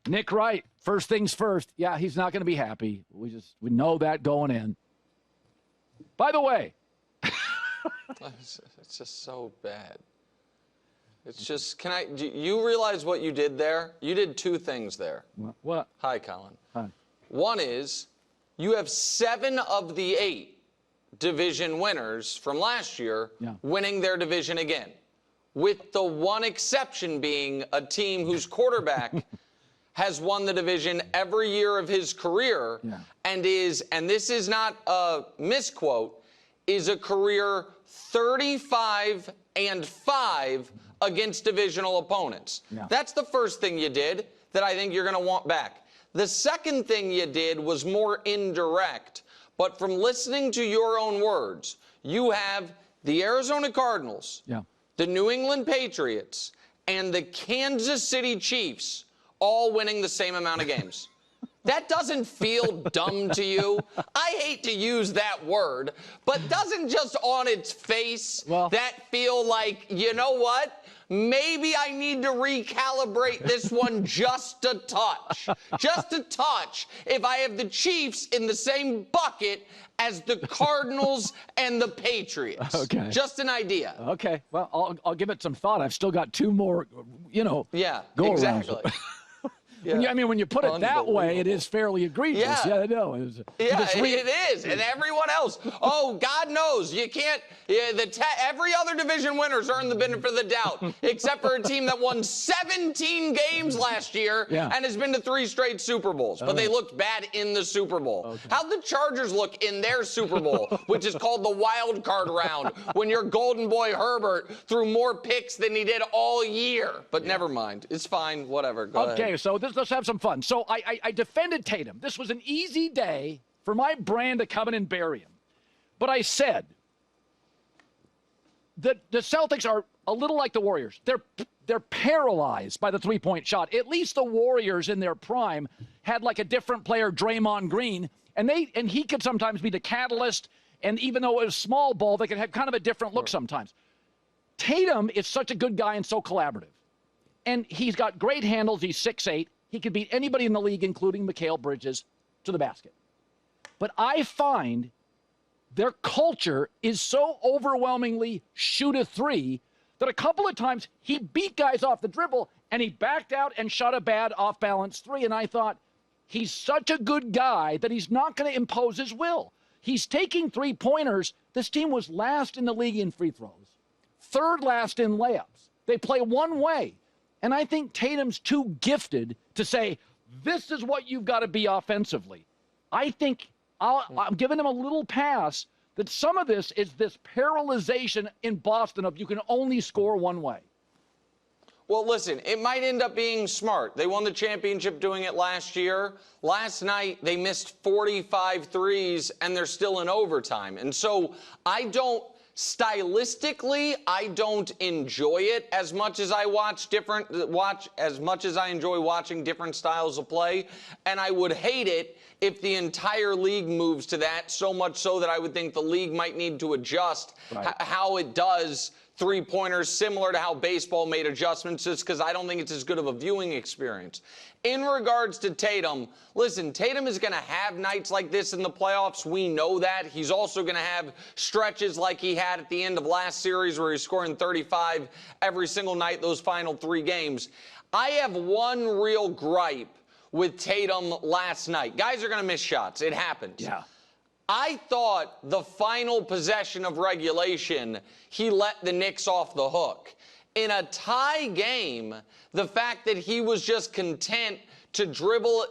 Nick Wright, first things first. Yeah, he's not going to be happy. We know that going in. By the way. It's just so bad. It's just, do you realize what you did there? You did two things there. What? Hi, Colin. Hi. One is, you have 7 of the 8 division winners from last year winning their division again, with the one exception being a team whose quarterback has won the division every year of his career and this is not a misquote, is a career 35-5 against divisional opponents. That's the first thing you did that I think you're going to want back. The second thing you did was more indirect, but from listening to your own words, you have the Arizona Cardinals, the New England Patriots, and the Kansas City Chiefs all winning the same amount of games. That doesn't feel dumb to you? I hate to use that word, but doesn't just on its face that feel like, you know what? Maybe I need to recalibrate this one just a touch. Just a touch if I have the Chiefs in the same bucket as the Cardinals and the Patriots. Okay. Just an idea. Okay. Well, I'll give it some thought. I've still got 2 more, go exactly. When you put it that way, it is fairly egregious. Yeah, I know. It is. And everyone else, God knows, you can't, every other division winner's earned the benefit of the doubt, except for a team that won 17 games last year and has been to 3 straight Super Bowls. But they looked bad in the Super Bowl. How'd the Chargers look in their Super Bowl, which is called the wild card round, when your golden boy Herbert threw more picks than he did all year? But never mind. It's fine. Whatever. Go ahead. Okay, so let's have some fun. So I defended Tatum. This was an easy day for my brand to come in and bury him. But I said that the Celtics are a little like the Warriors. They're paralyzed by the three-point shot. At least the Warriors in their prime had like a different player, Draymond Green, and he could sometimes be the catalyst, and even though it was small ball, they could have kind of a different look sometimes. Tatum is such a good guy and so collaborative. And he's got great handles. He's 6'8". He could beat anybody in the league, including Mikal Bridges, to the basket. But I find their culture is so overwhelmingly shoot a 3 that a couple of times he beat guys off the dribble and he backed out and shot a bad off-balance 3. And I thought, he's such a good guy that he's not going to impose his will. He's taking 3-pointers. This team was last in the league in free throws, 3rd last in layups. They play one way. And I think Tatum's too gifted to say, this is what you've got to be offensively. I think I'm giving him a little pass that some of this is this paralyzation in Boston of you can only score one way. Well, listen, it might end up being smart. They won the championship doing it last year. Last night, they missed 45 threes, and they're still in overtime. And so stylistically, I don't enjoy it as much as I enjoy watching different styles of play. And I would hate it if the entire league moves to that, so much so that I would think the league might need to adjust how it does three-pointers, similar to how baseball made adjustments, just because I don't think it's as good of a viewing experience. In regards to Tatum, listen, Tatum is going to have nights like this in the playoffs. We know that. He's also going to have stretches like he had at the end of last series where he's scoring 35 every single night, those final 3 games. I have one real gripe with Tatum last night. Guys are going to miss shots. It happens. Yeah. I thought the final possession of regulation, he let the Knicks off the hook. In a tie game, the fact that he was just content to dribble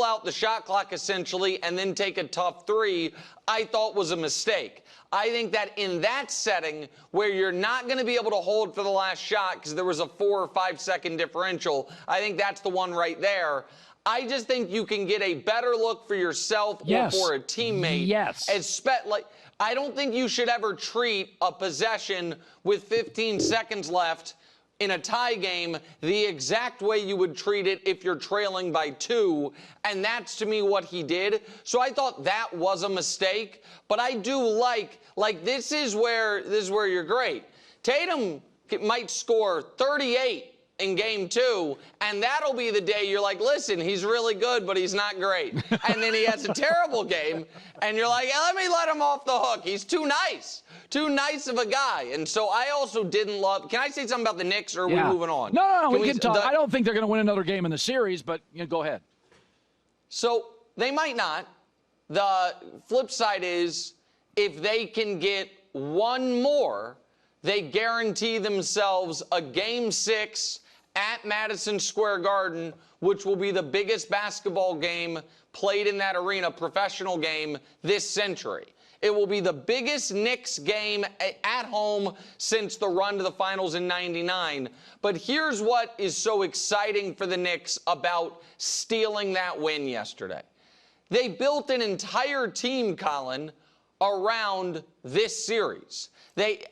out the shot clock essentially and then take a tough 3, I thought was a mistake. I think that in that setting where you're not going to be able to hold for the last shot because there was a 4 or 5 second differential, I think that's the one right there. I just think you can get a better look for yourself or for a teammate. Yes. I don't think you should ever treat a possession with 15 seconds left in a tie game the exact way you would treat it if you're trailing by 2, and that's to me what he did. So I thought that was a mistake, but I do like this is where you're great. Tatum might score 38 in game 2, and that'll be the day you're like, listen, he's really good, but he's not great. And then he has a terrible game, and you're like, let me let him off the hook. He's too nice of a guy. And so I also didn't love. Can I say something about the Knicks, or are we moving on? No, we can talk. I don't think they're going to win another game in the series, but go ahead. So they might not. The flip side is, if they can get one more, they guarantee themselves a Game 6 at Madison Square Garden, which will be the biggest basketball game played in that arena, professional game, this century. It will be the biggest Knicks game at home since the run to the finals in '99. But here's what is so exciting for the Knicks about stealing that win yesterday. They built an entire team, Colin, around this series.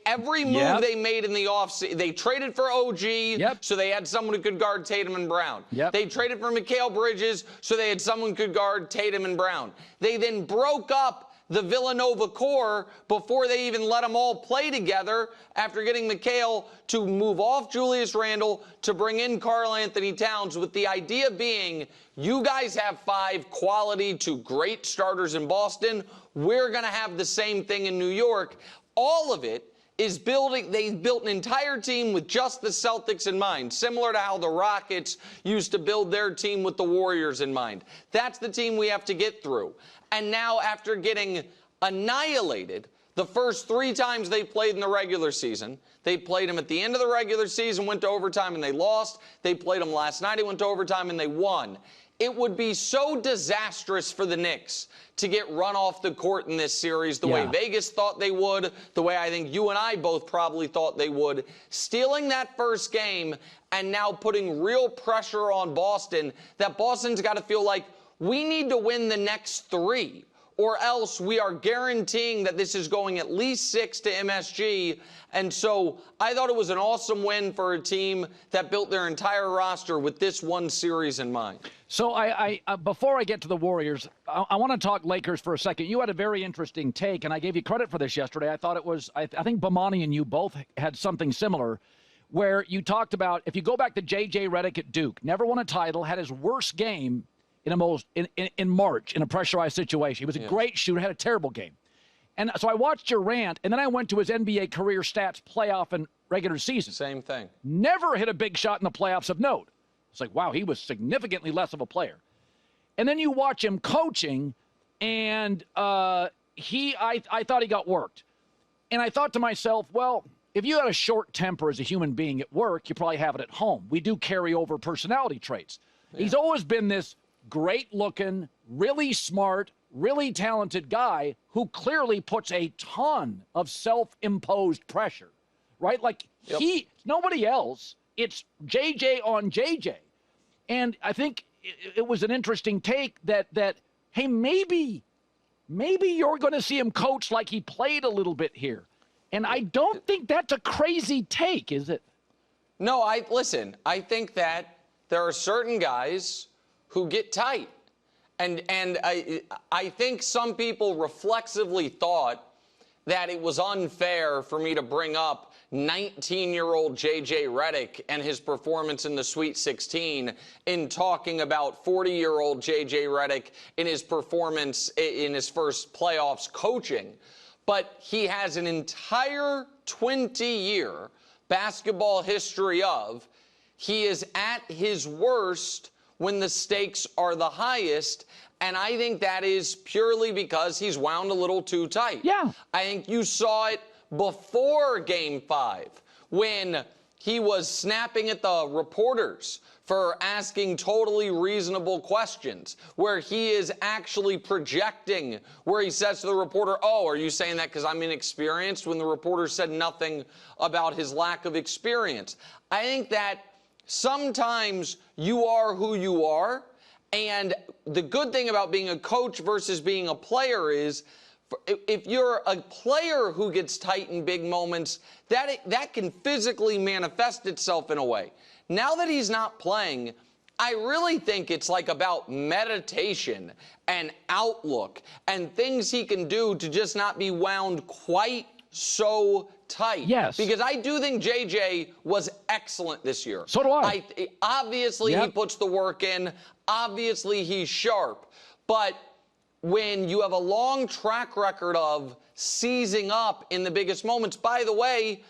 Every move they made in the offseason, they traded for OG, so they had someone who could guard Tatum and Brown. They traded for Mikal Bridges, so they had someone who could guard Tatum and Brown. They then broke up the Villanova core before they even let them all play together after getting Mikal to move off Julius Randle to bring in Karl Anthony Towns, with the idea being, you guys have 5 quality to great starters in Boston. We're going to have the same thing in New York. All of it is building. They built an entire team with just the Celtics in mind, similar to how the Rockets used to build their team with the Warriors in mind. That's the team we have to get through. And now, after getting annihilated the first 3 times they played in the regular season, they played them at the end of the regular season, went to overtime, and they lost. They played them last night, it went to overtime, and they won. It would be so disastrous for the Knicks to get run off the court in this series the way Vegas thought they would, the way I think you and I both probably thought they would. Stealing that first game and now putting real pressure on Boston, that Boston's got to feel like, we need to win the next 3, or else we are guaranteeing that this is going at least 6 to MSG. And so I thought it was an awesome win for a team that built their entire roster with this one series in mind. So before I get to the Warriors, I want to talk Lakers for a second. You had a very interesting take, and I gave you credit for this yesterday. I thought it was, I think Bomani and you both had something similar, where you talked about, if you go back to J.J. Redick at Duke, never won a title, had his worst game in March in a pressurized situation. He was a great shooter, had a terrible game. And so I watched your rant, and then I went to his NBA career stats, playoff and regular season. Same thing. Never hit a big shot in the playoffs of note. It's like, wow, he was significantly less of a player. And then you watch him coaching, and I thought he got worked. And I thought to myself, well, if you had a short temper as a human being at work, you probably have it at home. We do carry over personality traits. He's always been this great-looking, really smart, really talented guy who clearly puts a ton of self-imposed pressure, right? Like, nobody else. It's JJ on JJ. And I think it was an interesting take that hey, maybe you're going to see him coach like he played a little bit here. And I don't think that's a crazy take, is it? No, listen, I think that there are certain guys who get tight. And I think some people reflexively thought that it was unfair for me to bring up 19-year-old J.J. Redick and his performance in the Sweet 16 in talking about 40-year-old J.J. Redick in his performance in his first playoffs coaching. But he has an entire 20-year basketball history of, he is at his worst when the stakes are the highest, and I think that is purely because he's wound a little too tight. Yeah. I think you saw it before Game 5 when he was snapping at the reporters for asking totally reasonable questions, where he is actually projecting, where he says to the reporter, oh, are you saying that because I'm inexperienced, when the reporter said nothing about his lack of experience. I think that sometimes you are who you are, and the good thing about being a coach versus being a player is, if you're a player who gets tight in big moments, that can physically manifest itself in a way. Now that he's not playing, I really think it's like about meditation and outlook and things he can do to just not be wound quite so tight. Yes. Because I do think JJ was excellent this year. So do I. Obviously, he puts the work in. Obviously, he's sharp. But when you have a long track record of seizing up in the biggest moments, by the way,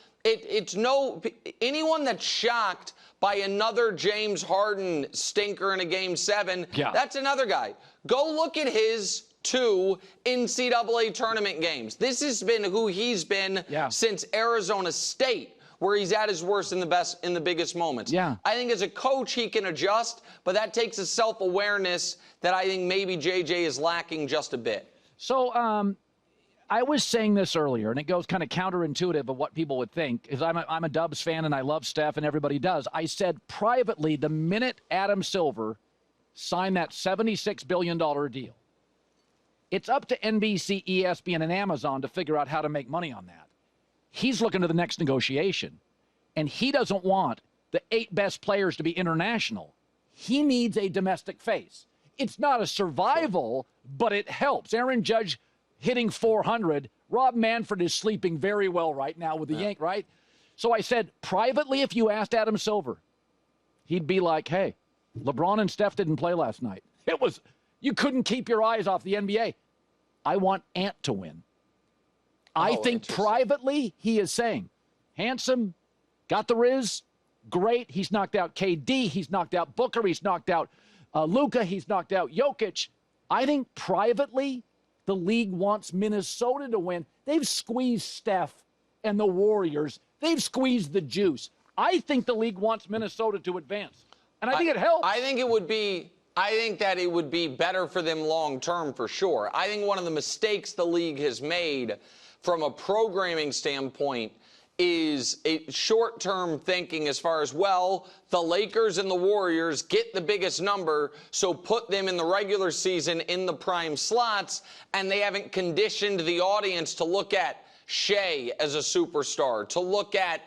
anyone that's shocked by another James Harden stinker in a Game 7, that's another guy. Go look at his 2 NCAA tournament games. This has been who he's been since Arizona State, where he's at his worst in the biggest moments. I think as a coach he can adjust, but that takes a self-awareness that I think maybe JJ is lacking just a bit. So I was saying this earlier, and it goes kind of counterintuitive of what people would think, because I'm a Dubs fan and I love Steph and everybody does. I said privately, the minute Adam Silver signed that $76 billion deal, it's up to NBC, ESPN, and Amazon to figure out how to make money on that. He's looking to the next negotiation, and he doesn't want the 8 best players to be international. He needs a domestic face. It's not a survival, but it helps. Aaron Judge hitting 400. Rob Manfred is sleeping very well right now with the Yank, right? So I said, privately, if you asked Adam Silver, he'd be like, hey, LeBron and Steph didn't play last night. You couldn't keep your eyes off the NBA. I want Ant to win. I think privately he is saying, handsome, got the rizz, great. He's knocked out KD. He's knocked out Booker. He's knocked out Luka. He's knocked out Jokic. I think privately the league wants Minnesota to win. They've squeezed Steph and the Warriors. They've squeezed the juice. I think the league wants Minnesota to advance. And I think it helps. I think that it would be better for them long term for sure. I think one of the mistakes the league has made from a programming standpoint is a short-term thinking as far as, well, the Lakers and the Warriors get the biggest number, so put them in the regular season in the prime slots, and they haven't conditioned the audience to look at Shea as a superstar, to look at,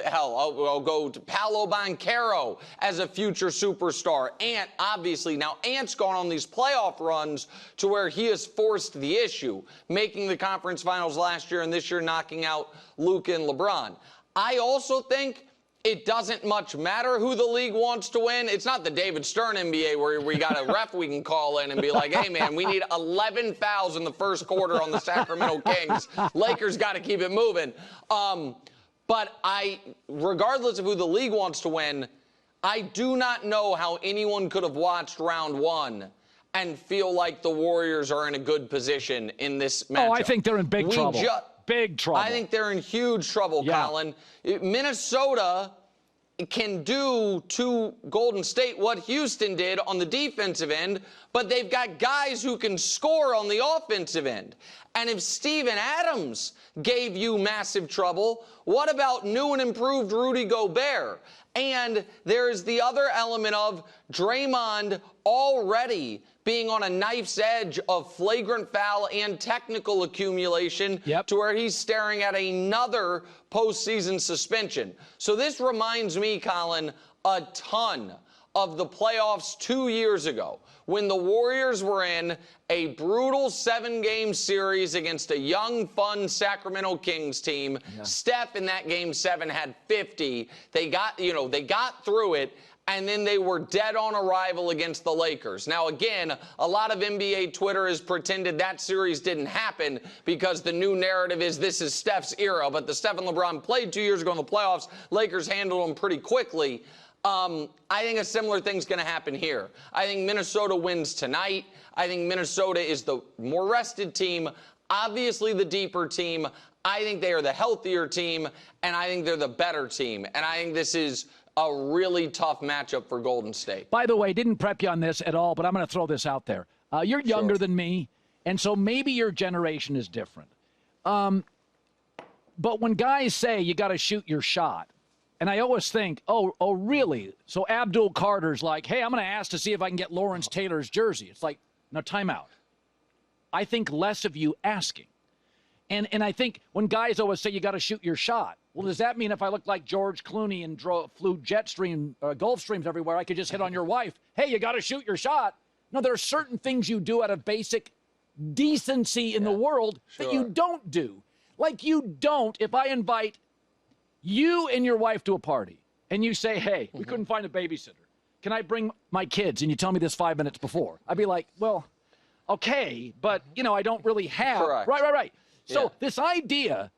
hell, I'll go to Paolo Banchero as a future superstar. Ant, obviously. Now, Ant's gone on these playoff runs to where he has forced the issue, making the conference finals last year and this year knocking out Luka and LeBron. I also think it doesn't much matter who the league wants to win. It's not the David Stern NBA where we got a ref we can call in and be like, hey, man, we need 11 fouls in the first quarter on the Sacramento Kings. Lakers got to keep it moving. But regardless of who the league wants to win, I do not know how anyone could have watched round 1 and feel like the Warriors are in a good position in this matchup. Oh, I think they're in big trouble. Big trouble. I think they're in huge trouble, Colin. Minnesota can do to Golden State what Houston did on the defensive end, but they've got guys who can score on the offensive end. And if Steven Adams gave you massive trouble, what about new and improved Rudy Gobert? And there's the other element of Draymond already being on a knife's edge of flagrant foul and technical accumulation to where he's staring at another postseason suspension. So this reminds me, Colin, a ton of the playoffs 2 years ago when the Warriors were in a brutal 7-game series against a young, fun Sacramento Kings team. Steph in that Game 7 had 50. They got through it. And then they were dead on arrival against the Lakers. Now, again, a lot of NBA Twitter has pretended that series didn't happen because the new narrative is this is Steph's era. But the Steph and LeBron played 2 years ago in the playoffs. Lakers handled them pretty quickly. I think a similar thing's going to happen here. I think Minnesota wins tonight. I think Minnesota is the more rested team, obviously the deeper team. I think they are the healthier team, and I think they're the better team. And I think this is a really tough matchup for Golden State. By the way, didn't prep you on this at all, but I'm going to throw this out there. You're younger than me, and so maybe your generation is different. But when guys say you got to shoot your shot, and I always think, oh, really? So Abdul Carter's like, hey, I'm going to ask to see if I can get Lawrence Taylor's jersey. It's like, no, timeout. I think less of you asking. And I think when guys always say you got to shoot your shot, well, does that mean if I look like George Clooney and flew Gulfstreams everywhere, I could just hit on your wife? Hey, you got to shoot your shot. No, there are certain things you do out of basic decency in the world that you don't do. Like you don't if I invite you and your wife to a party and you say, hey, we couldn't find a babysitter. Can I bring my kids? And you tell me this 5 minutes before. I'd be like, well, okay, but, you know, I don't really have. Correct. Right. So this idea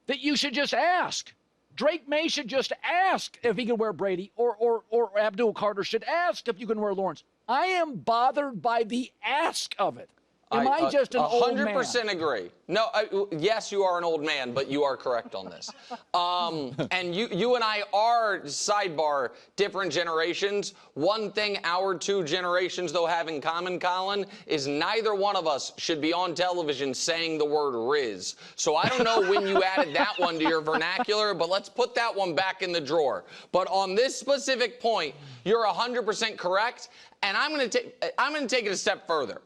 that you should just ask. Drake May should just ask if he can wear Brady, or Abdul Carter should ask if you can wear Lawrence. I am bothered by the ask of it. Am I just an old man? 100% agree. No, yes, you are an old man, but you are correct on this. And you and I are, sidebar, different generations. One thing our two generations, though, have in common, Colin, is neither one of us should be on television saying the word rizz. So I don't know when you added that one to your vernacular, but let's put that one back in the drawer. But on this specific point, you're 100% correct, and I'm going to take it a step further.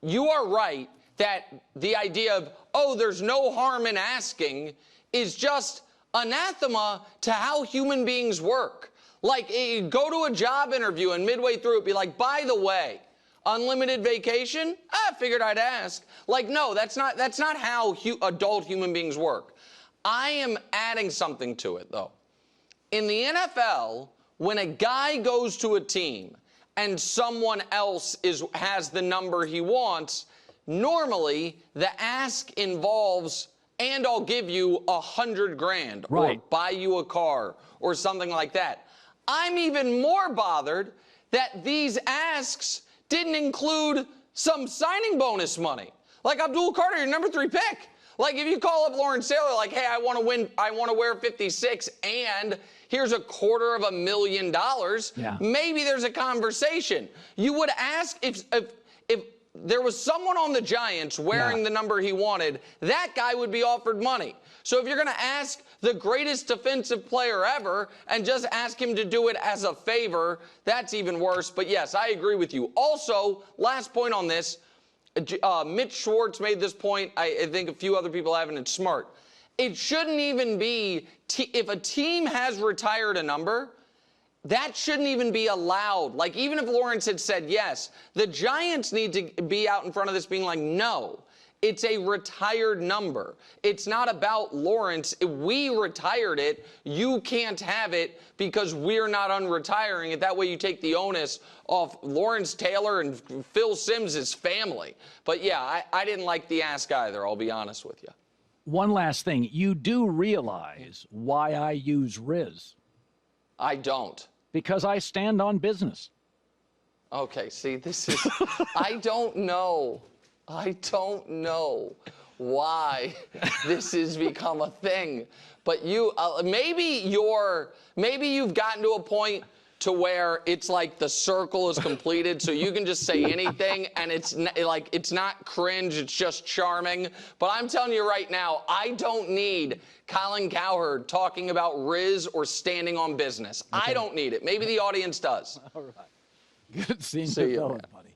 You are right that the idea of, oh, there's no harm in asking is just anathema to how human beings work. Like, go to a job interview and midway through it be like, by the way, unlimited vacation? I figured I'd ask. Like, no, that's not how adult human beings work. I am adding something to it, though. In the NFL, when a guy goes to a team and someone else has the number he wants, normally the ask involves, and I'll give you $100,000 or buy you a car or something like that. I'm even more bothered that these asks didn't include some signing bonus money. Like Abdul Carter, your number 3 pick. Like if you call up Lawrence Taylor, like, hey, I want to wear 56 and here's $250,000. Maybe there's a conversation. You would ask if there was someone on the Giants wearing the number he wanted, that guy would be offered money. So if you're going to ask the greatest defensive player ever and just ask him to do it as a favor, that's even worse. But yes, I agree with you. Also, last point on this, Mitch Schwartz made this point. I think a few other people have, and it's smart. It shouldn't even be, if a team has retired a number, that shouldn't even be allowed. Like, even if Lawrence had said yes, the Giants need to be out in front of this being like, no, it's a retired number. It's not about Lawrence. We retired it. You can't have it because we're not unretiring it. That way you take the onus off Lawrence Taylor and Phil Simms' family. But yeah, I didn't like the ask either, I'll be honest with you. One last thing. You do realize why I use rizz. I don't. Because I stand on business. Okay, see, this is, I don't know why this has become a thing. But maybe you've gotten to a point to where it's like the circle is completed, so you can just say anything, and it's not cringe, it's just charming. But I'm telling you right now, I don't need Colin Cowherd talking about rizz or standing on business. Okay. I don't need it. Maybe the audience does. All right. Good seeing you.